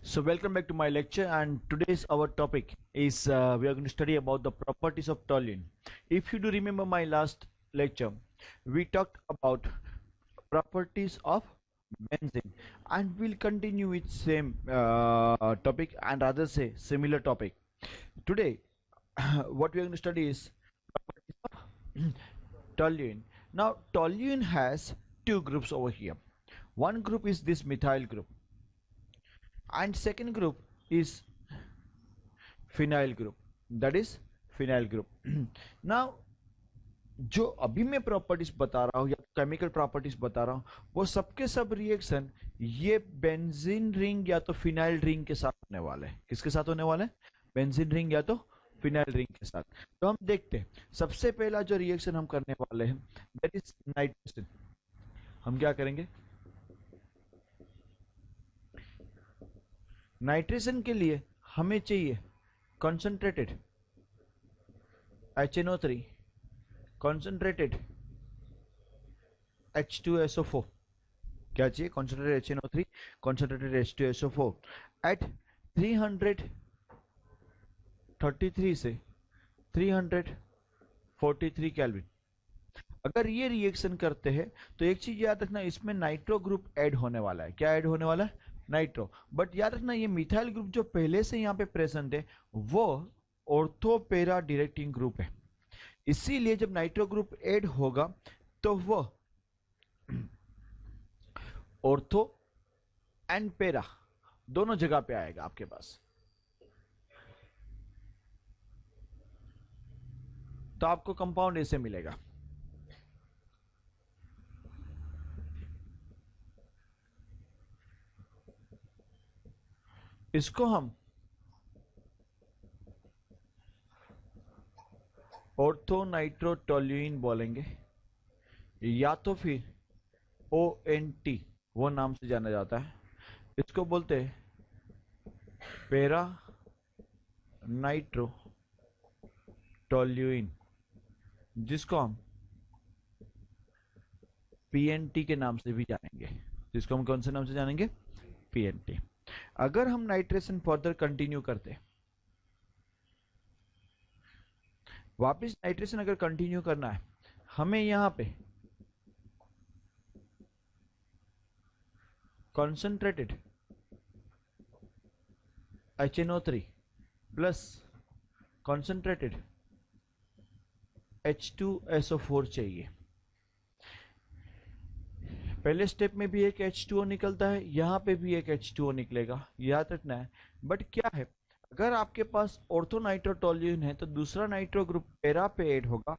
So welcome back to my lecture, and today's our topic is we are going to study about the properties of toluene. If you do remember my last lecture, we talked about properties of benzene, and we'll continue with same topic and rather say similar topic. Today, what we are going to study is properties of toluene. Now, toluene has two groups over here. One group is this methyl group, and second group is phenyl group, that is phenyl group. Now जो अभी मैं properties बता रहा हूँ या chemical properties बता रहा हूँ वो सबके सब रिएक्शन ये बेंजीन रिंग या तो फिनाइल रिंग के साथ होने वाले हैं। किसके साथ होने वाले हैं? बेंजीन रिंग या तो फिनाइल रिंग के साथ। तो हम देखते हैं सबसे पहला जो रिएक्शन हम करने वाले हैं दैट इज नाइट्रेशन। हम क्या करेंगे? नाइट्रेशन के लिए हमें चाहिए concentrated HNO3, concentrated H2SO4। क्या चाहिए? concentrated HNO3, concentrated H2SO4 at 333 से 343 केल्विन। अगर ये रिएक्शन करते हैं तो एक चीज याद रखना, इसमें नाइट्रो ग्रुप ऐड होने वाला है। क्या ऐड होने वाला है? नाइट्रो। बट याद रखना ये मिथाइल ग्रुप जो पहले से यहाँ पे प्रेजेंट है वो ऑर्थो पैरा डायरेक्टिंग ग्रुप है, इसीलिए जब नाइट्रो ग्रुप ऐड होगा तो वो ऑर्थो एंड पैरा दोनों जगह पे आएगा आपके पास। तो आपको कंपाउंड ऐसे मिलेगा। इसको हम ऑर्थोनाइट्रोटोल्यूइन बोलेंगे या तो फिर ONT वो नाम से जाना जाता है। इसको बोलते हैं पैरा नाइट्रोटोल्यूइन, जिसको हम PNT के नाम से भी जानेंगे। जिसको हम कौन से नाम से जानेंगे? PNT। अगर हम नाइट्रेशन फर्दर कंटिन्यू करते, वापस नाइट्रेशन अगर कंटिन्यू करना है, हमें यहां पे concentrated HNO3 plus concentrated H2SO4 चाहिए। पहले स्टेप में भी एक H2O निकलता है, यहाँ पे भी एक H2O निकलेगा, याद रखना है। बट क्या है, अगर आपके पास ऑर्थोनाइट्रोटोल्यूइन है तो दूसरा नाइट्रो ग्रुप पैरा पे ऐड होगा,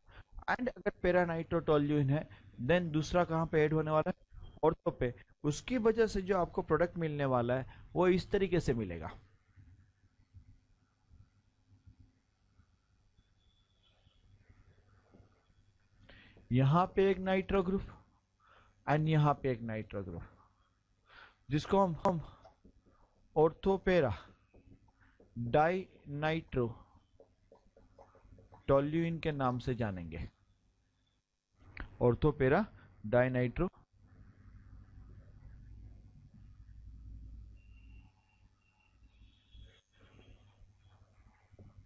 एंड अगर पैरा नाइट्रोटोल्यूइन है देन दूसरा कहाँ पे ऐड होने वाला है? ऑर्थो पे। उसकी वजह से जो आपको प्रोडक्ट मिलने वाला है वो इस तरीके से मिलेगा। यहाँ पे एक नाइट्रो ग्रुप एंड यहाँ पे एक नाइट्रो ग्रुप, जिसको हम ऑर्थोपेरा डाई नाइट्रो टोल्यूइन के नाम से जानेंगे। ऑर्थोपेरा डाई नाइट्रो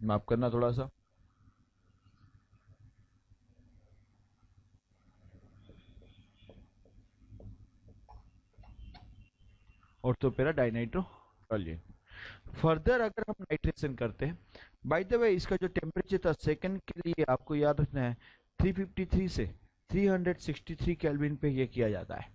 माफ करना थोड़ा सा, ortho para di nitro toluene. Further अगर हम नाइट्रेशन करते हैं, बाय द वे इसका जो टेम्परेचर था सेकंड के लिए आपको याद रखना है 353 से 363 केल्विन पे ये किया जाता है।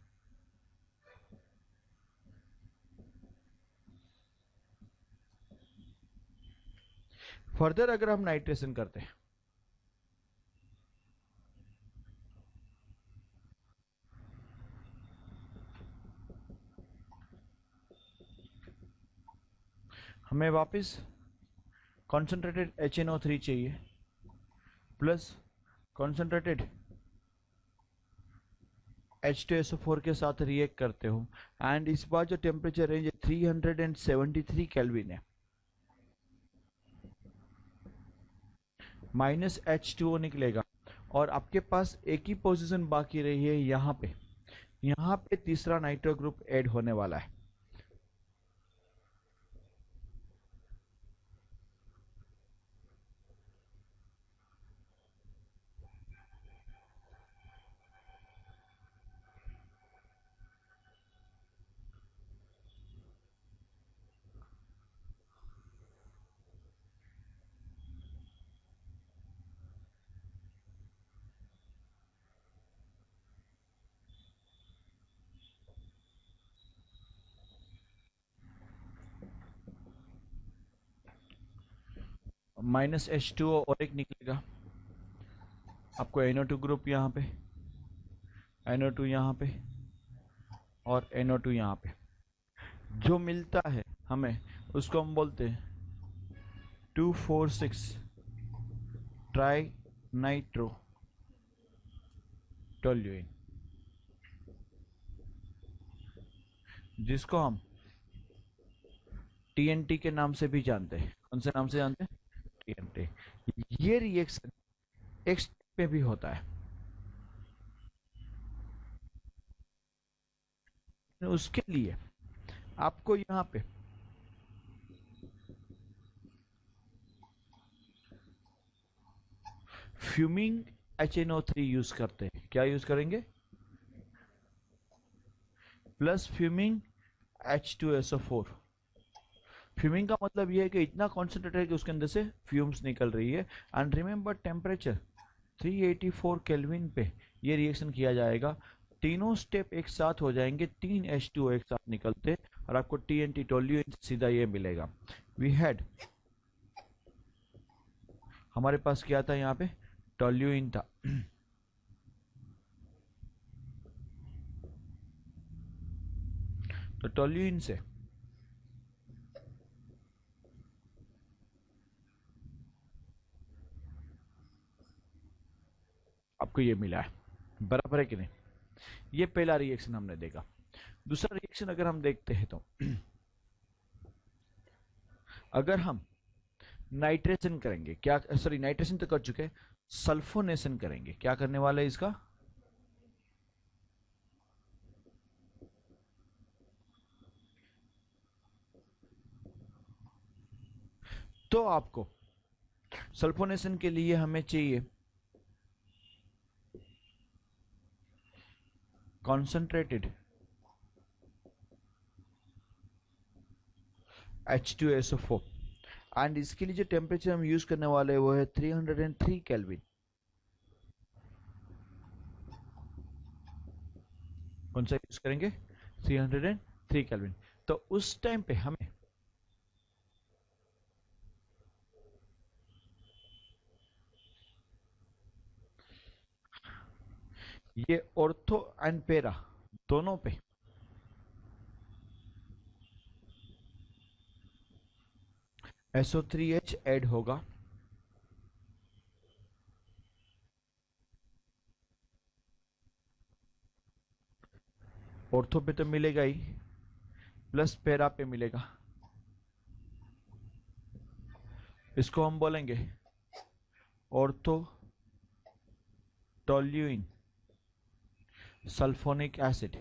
फर्दर अगर हम नाइट्रेशन करते हैं, हमें वापस कॉन्सेंट्रेटेड HNO3 चाहिए प्लस कॉन्सेंट्रेटेड H2SO4 के साथ रिएक्ट करते हो, एंड इस बार जो टेम्परेचर रेंज 373 केल्विन है। माइनस H2O निकलेगा और आपके पास एक ही पोजीशन बाकी रही है यहाँ पे। यहाँ पे तीसरा नाइट्रो ग्रुप ऐड होने वाला है। माइनस H2O और एक निकलेगा, आपको NO2 ग्रुप यहाँ पे, NO2 यहाँ पे और NO2 यहाँ पे जो मिलता है हमें, उसको हम बोलते हैं 2,4,6 ट्राई नाइट्रो टोल्यूइन, जिसको हम TNT के नाम से भी जानते हैं। कौन से नाम से जानते हैं? TNT। ये रिएक्शन X पे भी होता है। उसके लिए आपको यहाँ पे फ्यूमिंग HNO3 यूज करते हैं। क्या यूज करेंगे? Plus fuming H2SO4। फ्यूमिंग का मतलब यह है कि इतना कॉन्सेंट्रेट है कि उसके अंदर से फ्यूम्स निकल रही है। एंड रिमेंबर टेम्परेचर 384 केल्विन पे ये रिएक्शन किया जाएगा। तीनों स्टेप एक साथ हो जाएंगे, 3 H2O एक साथ निकलते और आपको TNT टोल्यूइन सीधा ये मिलेगा। वी हैड, हमारे पास क्या था यहाँ पे? टोल्यूइन था। तो टोल्यूइन से आपको ये मिला है, बराबर है कि नहीं? ये पहला रिएक्शन हमने देखा। दूसरा रिएक्शन अगर हम देखते हैं तो अगर हम नाइट्रेशन करेंगे, क्या, सॉरी नाइट्रेशन तो कर चुके हैं, सल्फोनेशन करेंगे। क्या करने वाले हैं इसका? तो आपको सल्फोनेशन के लिए हमें चाहिए कॉन्सेंट्रेटेड H2SO4 एंड इसके लिए जो टेम्परेचर हम यूज करने वाले हैं वो है 303 केल्विन। कौन सा यूज करेंगे? 303 केल्विन। तो उस टाइम पे हमें ये ऑर्थो एंड पेरा दोनों पे SO3H ऐड होगा। ऑर्थो पे तो मिलेगा ही, प्लस पेरा पे मिलेगा। इसको हम बोलेंगे ortho toluene sulphonic acid.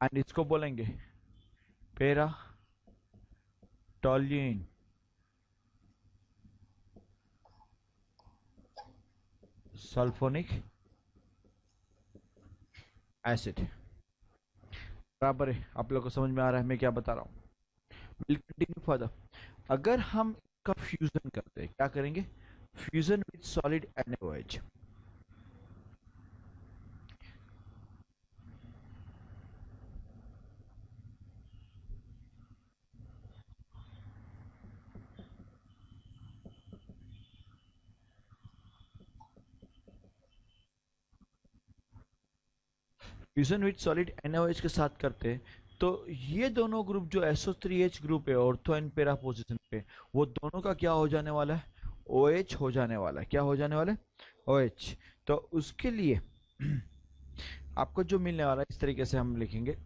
And इसको बोलेंगे पेरा टोल्यूइन सल्फोनिक एसिड। बराबर है? आप लोग को समझ में आ रहा है मैं क्या बता रहा हूँ? Will continue further. अगर हम इसका फ्यूजन करते हैं, क्या करेंगे? Fusion with solid NaOH। Fusion with solid NaOH के साथ करते हैं तो ये दोनों ग्रुप जो SO3H ग्रुप है ऑर्थो एंड पेरा पोजीशन पे, वो दोनों का क्या हो जाने वाला है? OH हो जाने वाला है। क्या हो जाने वाला है? OH। तो उसके लिए आपको जो मिलने वाला है इस तरीके से हम लिखेंगे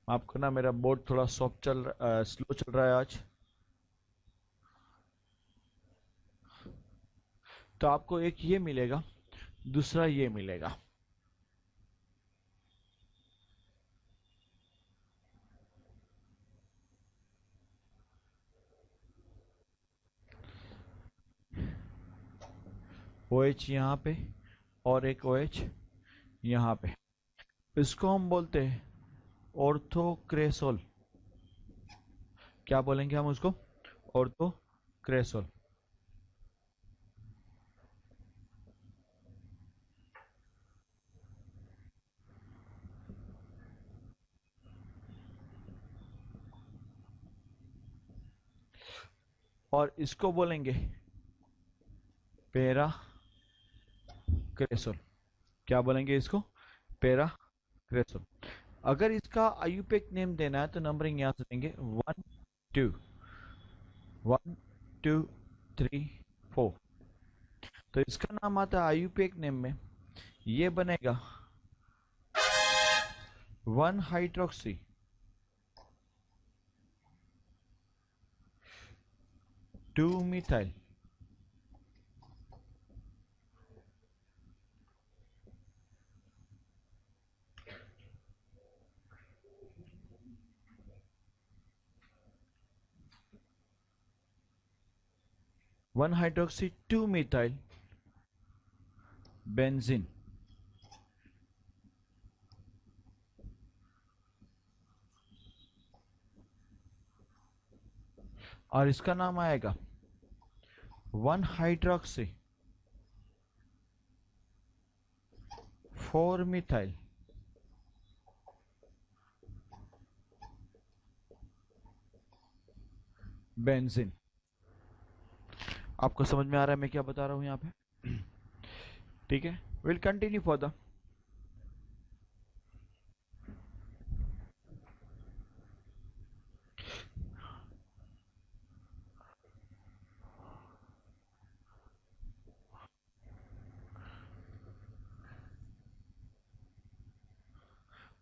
आपको ना मेरा बोर्ड थोड़ा स्लो चल रहा है आज, तो आपको एक ये मिलेगा, दूसरा ये मिलेगा। OH यहाँ पे और एक OH यहाँ पे, इसको हम बोलते हैं ऑर्थोक्रेसोल। क्या बोलेंगे हम उसको? ऑर्थोक्रेसोल। और इसको बोलेंगे पेरा क्रेसोल। क्या बोलेंगे इसको? पेरा क्रेसोल। अगर इसका आयुपेक नेम देना है तो नंबरिंग यहां से देंगे 1 2 1 2 3 4। तो इसका नाम आता है आयुपेक नेम में, ये बनेगा 1 hydroxy 2 methyl 1 hydroxy 2 methyl benzene. और इसका नाम आएगा 1 हाइड्रोक्सी 4 मिथाइल बेंजीन। आपको समझ में आ रहा है मैं क्या बता रहा हूं यहाँ पे? ठीक है, विल कंटिन्यू फर्दर।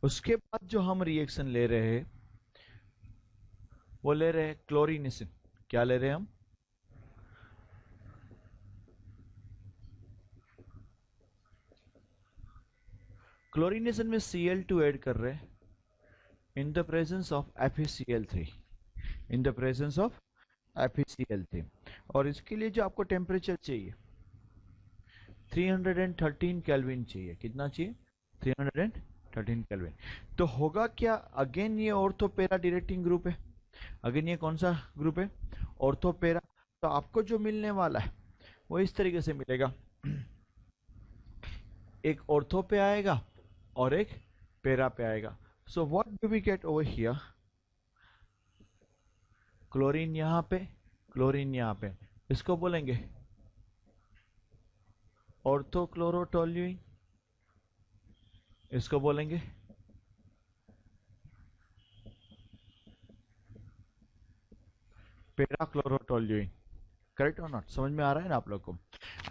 उसके बाद जो हम रिएक्शन ले रहे हैं वो ले रहे हैं क्लोरीनेशन। क्या ले रहे हैं हम? क्लोरीनेशन में Cl2 ऐड कर रहे हैं in the presence of FeCl3, in the presence of FeCl3। और इसके लिए जो आपको टेम्परेचर चाहिए 313 केल्विन चाहिए। कितना चाहिए? 313 केल्विन। तो होगा क्या? अगेन ये ऑर्थोपेरा डायरेक्टिंग ग्रुप है। अगेन ये कौन सा ग्रुप है? ऑर्थोपेरा। तो आपको जो मिलने वाला है वो इस तरीके से मिलेगा, एक ऑर्थो पे आएगा और एक पेरा पे आएगा। So what do we get over here? Chlorine यहां पे, क्लोरीन यहां पे, इसको बोलेंगे ऑर्थोक्लोरोटोल्यूइन, इसको बोलेंगे पेराक्लोरोटोल्यूइन। करेक्ट और नॉट? समझ में आ रहा है ना आप लोग को?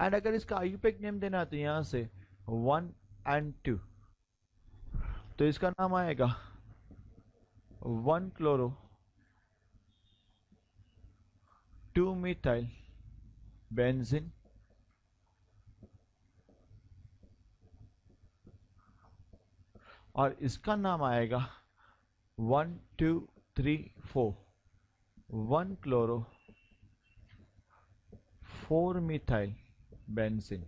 एंड अगर इसका आयुपेक नेम देना है तो यहां से 1 एंड 2, तो इसका नाम आएगा 1 क्लोरो 2 मिथाइल बेंजीन और इसका नाम आएगा 1 2 3 4 1 क्लोरो 4 मिथाइल बेंजीन।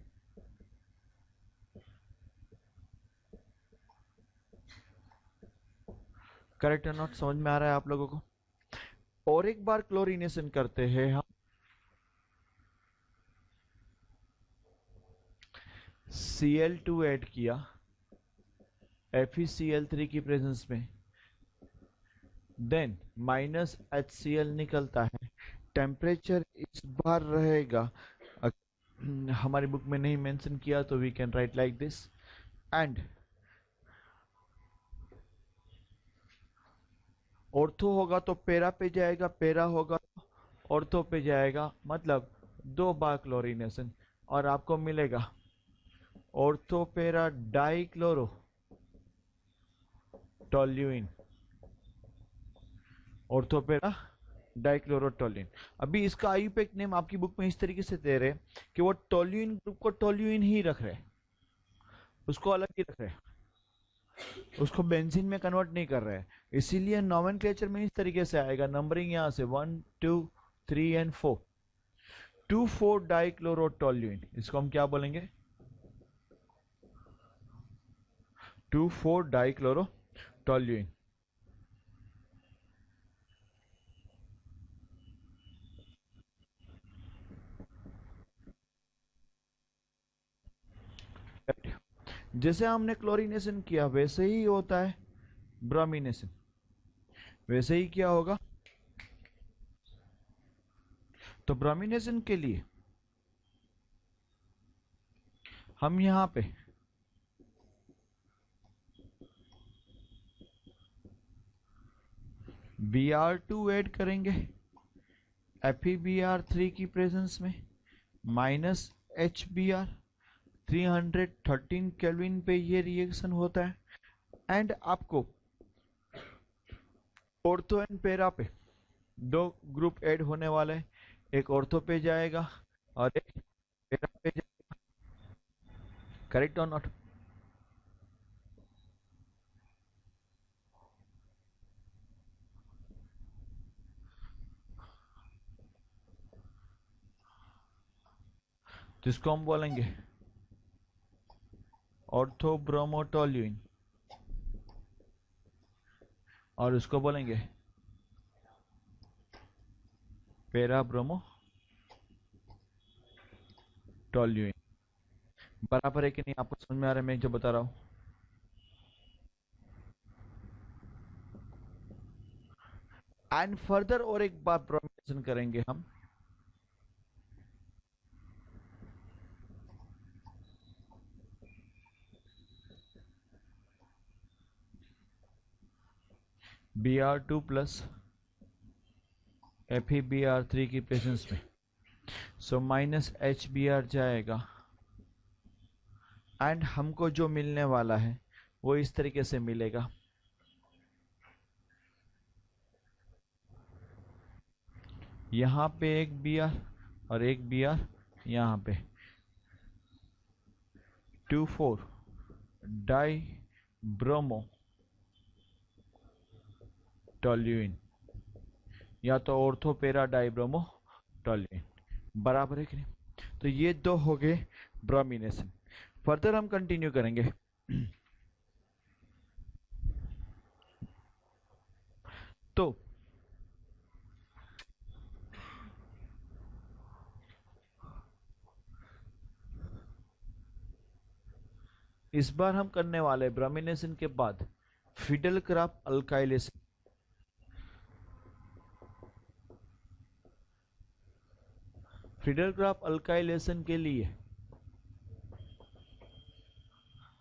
करेक्ट और नॉट? समझ में आ रहा है आप लोगों को? और एक बार क्लोरीनेशन करते हैं हम। Cl2 ऐड किया FeCl3 की प्रेजेंस में, देन माइनस HCl निकलता है। टेम्परेचर इस बार रहेगा, हमारी बुक में नहीं मेंशन किया तो we can write like this. And ortho होगा तो पेरा पे जाएगा, पेरा होगा तो ऑर्थो पे जाएगा, मतलब 2 बार क्लोरीनेशन और आपको मिलेगा ऑर्थोपेरा डाइक्लोरो टोल्यूइन, ऑर्थोपेरा डाइक्लोरोटोल्यूइन। अभी इसका आयुपेक नेम आपकी बुक में इस तरीके से दे रहे हैं कि वो टोल्यूइन ग्रुप को टोल्यूइन ही रख रहे हैं, उसको अलग ही रख रहे हैं, उसको बेंजीन में कन्वर्ट नहीं कर रहे हैं। इसीलिए नोमेनक्लेचर में इस तरीके से आएगा, नंबरिंग यहां से 1 2 3 एंड 4। 2,4 डाइक्लोरोटोल्यूइन, इसको हम क्या बोलेंगे? 2,4 डाइक्लोरोटोल्यूइन। जैसे हमने क्लोरीनेशन किया वैसे ही होता है ब्रोमिनेशन, वैसे ही क्या होगा? तो ब्रोमिनेशन के लिए हम यहां पे Br2 ऐड करेंगे FeBr3 की प्रेजेंस में, माइनस HBr। 313 केल्विन पे ये रिएक्शन होता है। एंड आपको ऑर्थो एंड पैरा पे दो ग्रुप ऐड होने वाले हैं, एक ऑर्थो पे जाएगा और एक पैरा पे जाएगा। करेक्ट और नॉट? जिसको हम बोलेंगे ऑर्थोब्रोमोटोल्यूइन, और उसको बोलेंगे पैराब्रोमोटोल्यूइन। बराबर है कि नहीं? आपको समझ में आ रहा है मैं जो बता रहा हूं? एंड फर्दर और एक बार ब्रोमिनेशन करेंगे हम। Br2 प्लस FeBr3 की प्रेजेंस में, सो माइनस HBr जाएगा। एंड हमको जो मिलने वाला है वो इस तरीके से मिलेगा। यहाँ पे एक Br और एक Br यहाँ पे, 2,4 डाई ब्रोमो टोल्यूइन, या तो ऑर्थो पैरा डाइब्रोमो टोल्यूइन। बराबर है कि नहीं? तो ये दो हो गए ब्रोमिनेशन। फर्दर हम कंटिन्यू करेंगे। तो इस बार हम करने वाले ब्रोमिनेशन के बाद फिडेलक्राफ्ट अल्काइलेशन। फिडेलक्राफ्ट अल्काइलेशन के लिए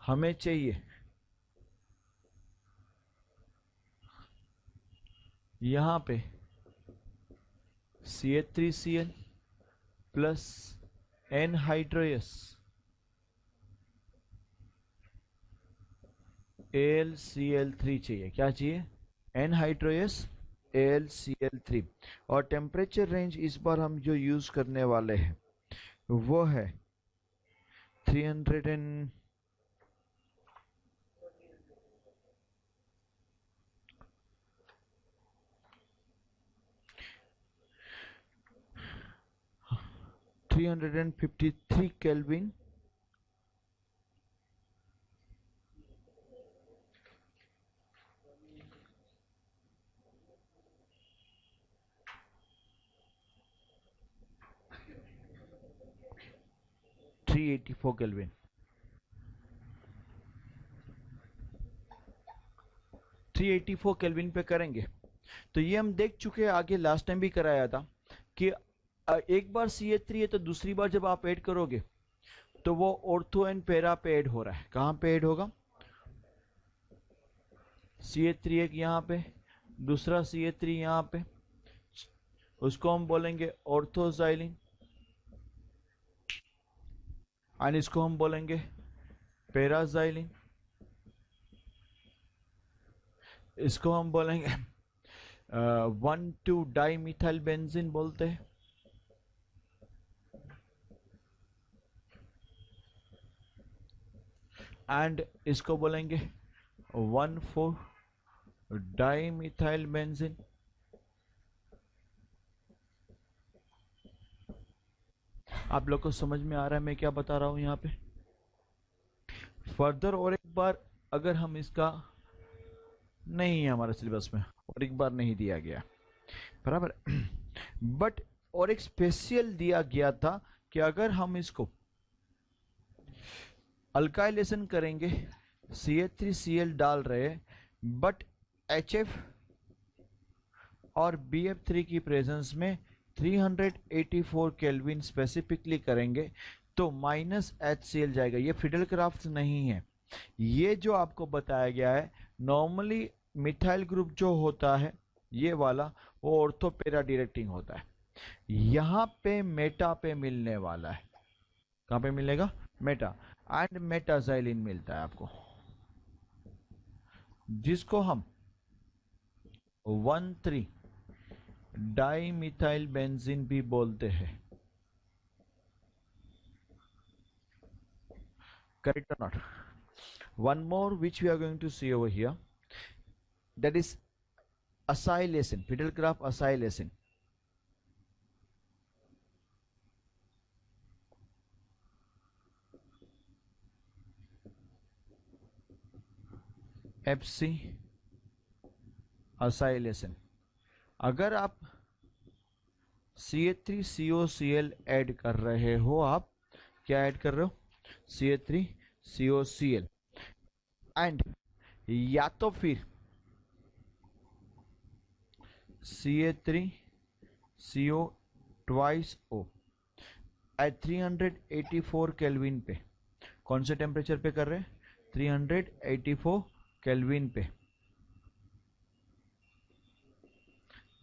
हमें चाहिए यहाँ पे CH3Cl प्लस एनहाइड्रोस AlCl3 चाहिए। क्या चाहिए? एनहाइड्रोस AlCl3। और टेम्परेचर रेंज इस बार हम जो यूज करने वाले हैं वो है 300 एंड 353 केल्विन केल्विन 384 केल्विन पे करेंगे। तो ये हम देख चुके हैं, आगे लास्ट टाइम भी कराया था कि एक बार CH3 है तो दूसरी बार जब आप ऐड करोगे तो वो ऑर्थो एंड पैरा पे ऐड हो रहा है। कहां पे ऐड होगा? CH3 एक यहाँ पे, दूसरा CH3 यहाँ पे, उसको हम बोलेंगे ऑर्थोजाइलिन, और इसको हम बोलेंगे पैराजाइलिन, इसको हम बोलेंगे 1,2 डाई मिथाइल बेंजीन बोलते हैं। एंड इसको बोलेंगे 1,4 डाई मिथाइल बेंजीन। आप लोग को समझ में आ रहा है मैं क्या बता रहा हूँ यहाँ पे? फर्दर और एक बार अगर हम इसका, नहीं है हमारे सिलेबस में, और एक बार नहीं दिया गया, बराबर। बट और एक स्पेशल दिया गया था कि अगर हम इसको अल्काइलेशन करेंगे, CH3Cl डाल रहे, बट HF और BF3 की प्रेजेंस में 384 केल्विन स्पेसिफिकली करेंगे तो -HCl जाएगा। ये फिडेलक्राफ्ट नहीं है, ये जो आपको बताया गया है। नॉर्मली मिथाइल ग्रुप जो होता है ये वाला, वो ऑर्थो पैरा डायरेक्टिंग होता है। यहाँ पे मेटा पे मिलने वाला है। कहाँ पे मिलेगा? मेटा एंड मेटाजाइलिन मिलता है आपको, जिसको हम 1,3 डाइमिथाइल बेंजीन भी बोलते हैं। Correct or not? One more which we are going to see over here, that is acylation, Fidelgraph acylation. FC acylation। अगर आप CH3COCl ऐड कर रहे हो, आप क्या ऐड कर रहे हो? CH3COCl, एंड या तो फिर CH3CO twice O eight 384 kelvin पे। कौन से टेम्परेचर पे कर रहे हैं? 384 केल्विन पे।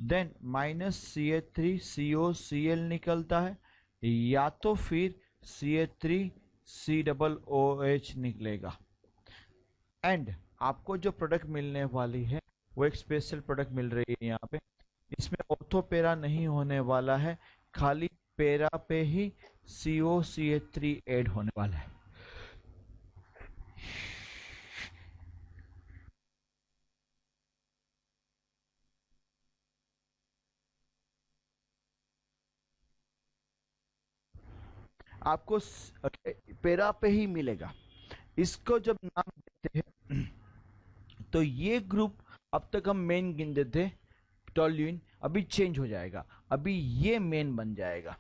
देन -CH3COCl निकलता है, या तो फिर CH3COOH निकलेगा। एंड आपको जो प्रोडक्ट मिलने वाली है वो एक स्पेशल प्रोडक्ट मिल रही है यहाँ पे। इसमें ऑर्थो पैरा नहीं होने वाला है, खाली पैरा पे ही COCH3 ऐड होने वाला है। आपको पैरा पे ही मिलेगा। इसको जब नाम देते हैं तो ये ग्रुप, अब तक हम मेन गिनते थे टोल्यूइन, अभी चेंज हो जाएगा, अभी ये मेन बन जाएगा।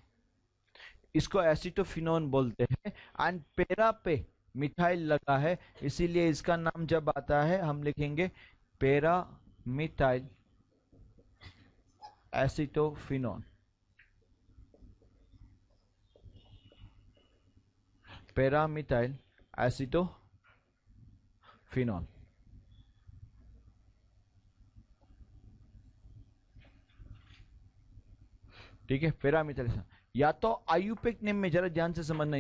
इसको एसिटोफिनोन बोलते हैं एंड पैरा पे मिथाइल लगा है, इसीलिए इसका नाम जब आता है हम लिखेंगे para methyl acetophenone. Para methyl acetophenone. ठीक है, पैरा मिथाइल। या तो आयुपेक नेम में जरा ध्यान से समझना,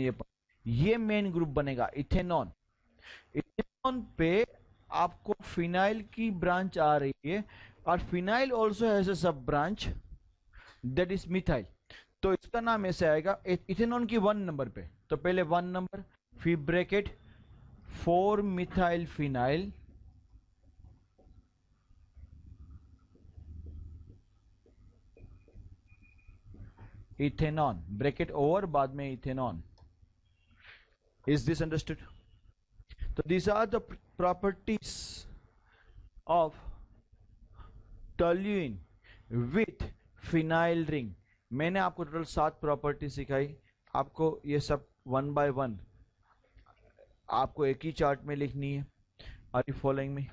ये मेन ग्रुप बनेगा इथेनॉन। इथेनॉन पे आपको फिनाइल की ब्रांच आ रही है, और फिनाइल ऑल्सो हैज अ सब ब्रांच दैट इज मिथाइल। तो इसका नाम ऐसे आएगा इथेनॉन की 1 नंबर पे, तो पहले 1 नंबर, फिर bracket 4 methyl phenyl, ethanone, bracket over, बाद में इथेनॉन। Is this understood? तो these are the properties of toluene with phenyl ring। मैंने आपको टोटल 7 प्रॉपर्टी सिखाई, आपको ये सब 1 by 1 आपको एक ही चार्ट में लिखनी है। Are you following me?